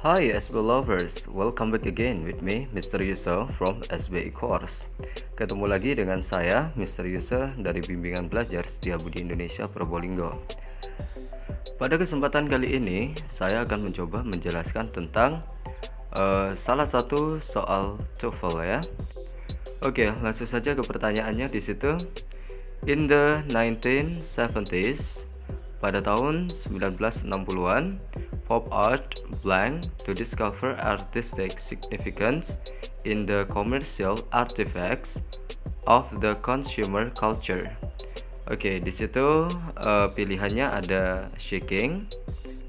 Hi SB lovers, welcome back again with me Mr. Yusuf from SBI Course. Ketemu lagi dengan saya Mr. Yusuf dari Bimbingan Belajar Setiabudi Indonesia Probolinggo. Pada kesempatan kali ini saya akan mencoba menjelaskan tentang salah satu soal TOEFL ya. Oke, langsung saja ke pertanyaannya di situ. In the 1970s, pada tahun 1960-an, pop art blank to discover artistic significance in the commercial artifacts of the consumer culture. Oke, di situ pilihannya ada shaking,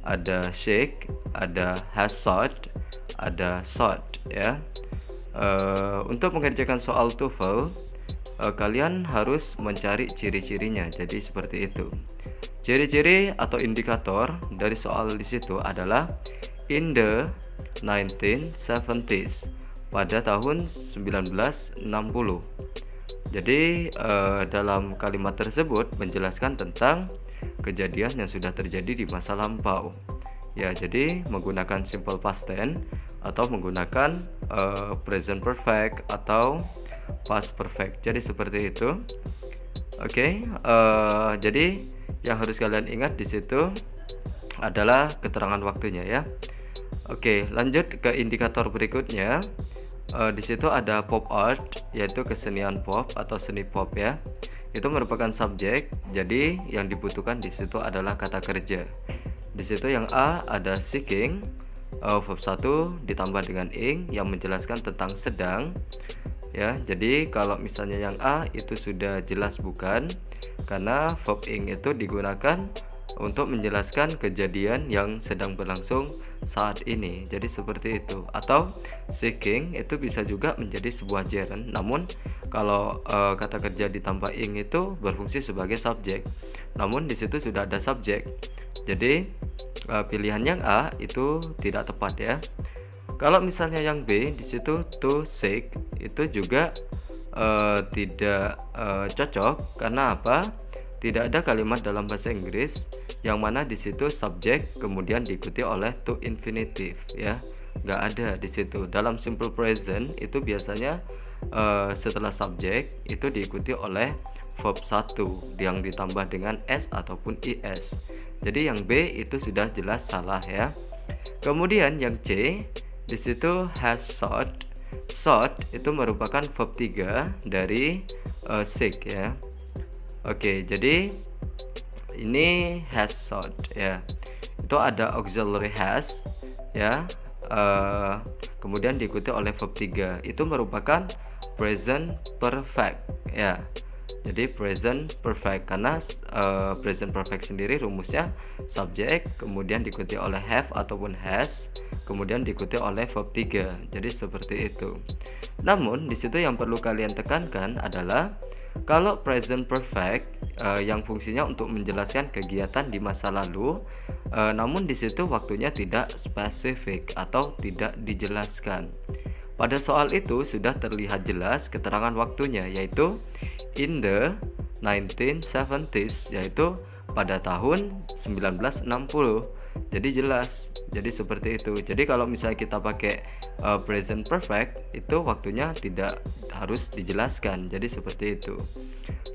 ada shake, ada hazard, ada shot ya. Untuk mengerjakan soal TOEFL, kalian harus mencari ciri-cirinya. Jadi seperti itu. Ciri-ciri atau indikator dari soal di situ adalah in the 1970s, pada tahun 1960. Jadi dalam kalimat tersebut menjelaskan tentang kejadian yang sudah terjadi di masa lampau. Ya, jadi menggunakan simple past tense atau menggunakan present perfect atau past perfect. Jadi seperti itu. Oke, jadi yang harus kalian ingat di situ adalah keterangan waktunya ya. Oke, lanjut ke indikator berikutnya. Di situ ada pop art, yaitu kesenian pop atau seni pop ya. Itu merupakan subjek. Jadi yang dibutuhkan di situ adalah kata kerja. Di situ yang A ada seeking, verb 1 ditambah dengan ing yang menjelaskan tentang sedang. Ya, jadi kalau misalnya yang A itu sudah jelas bukan, karena verb ing itu digunakan untuk menjelaskan kejadian yang sedang berlangsung saat ini. Jadi seperti itu. Atau seeking itu bisa juga menjadi sebuah gerund, namun kalau kata kerja ditambah ing itu berfungsi sebagai subjek. Namun di situ sudah ada subjek. Jadi pilihan yang A itu tidak tepat ya. Kalau misalnya yang B di situ to seek itu juga tidak cocok. Karena apa? Tidak ada kalimat dalam bahasa Inggris yang mana di situ subjek kemudian diikuti oleh to infinitive ya. Nggak ada di situ. Dalam simple present itu biasanya setelah subjek itu diikuti oleh verb 1 yang ditambah dengan s ataupun is. Jadi yang B itu sudah jelas salah ya. Kemudian yang C di situ has sought. Sought itu merupakan verb 3 dari seek ya. Oke, jadi ini has sought ya. Itu ada auxiliary has ya. Kemudian diikuti oleh verb 3. Itu merupakan present perfect ya. Jadi present perfect, karena present perfect sendiri rumusnya subjek kemudian diikuti oleh have ataupun has kemudian diikuti oleh verb 3. Jadi seperti itu. Namun di situ yang perlu kalian tekankan adalah kalau present perfect yang fungsinya untuk menjelaskan kegiatan di masa lalu, namun di situ waktunya tidak spesifik atau tidak dijelaskan. Pada soal itu sudah terlihat jelas keterangan waktunya, yaitu in the 1970s, yaitu pada tahun 1960. Jadi jelas. Jadi seperti itu. Jadi kalau misalnya kita pakai present perfect, itu waktunya tidak harus dijelaskan. Jadi seperti itu.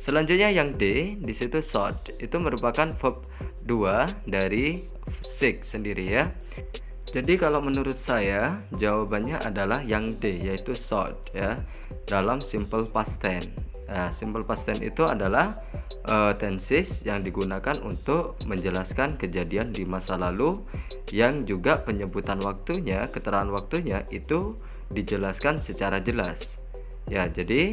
Selanjutnya yang D, di situ sought itu merupakan verb 2 dari seek sendiri ya. Jadi kalau menurut saya jawabannya adalah yang D, yaitu sought ya, dalam simple past tense. Simple past tense itu adalah tenses yang digunakan untuk menjelaskan kejadian di masa lalu yang juga penyebutan waktunya, keterangan waktunya itu dijelaskan secara jelas. Ya, jadi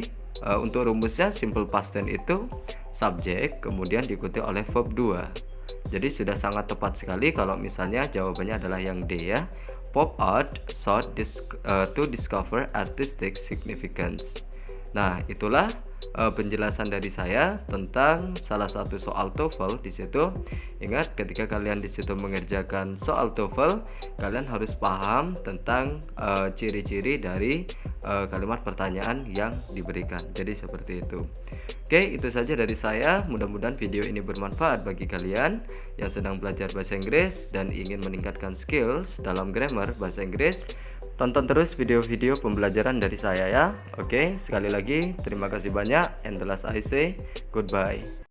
untuk rumusnya simple past tense itu subjek kemudian diikuti oleh verb 2. Jadi sudah sangat tepat sekali kalau misalnya jawabannya adalah yang D ya. Pop art sought to discover artistic significance. Nah, itulah penjelasan dari saya tentang salah satu soal TOEFL di situ. Ingat, ketika kalian di situ mengerjakan soal TOEFL, kalian harus paham tentang ciri-ciri dari kalimat pertanyaan yang diberikan. Jadi seperti itu. Oke, itu saja dari saya. Mudah-mudahan video ini bermanfaat bagi kalian yang sedang belajar bahasa Inggris dan ingin meningkatkan skills dalam grammar bahasa Inggris. Tonton terus video-video pembelajaran dari saya ya. Oke, sekali lagi terima kasih banyak, and the last I say goodbye.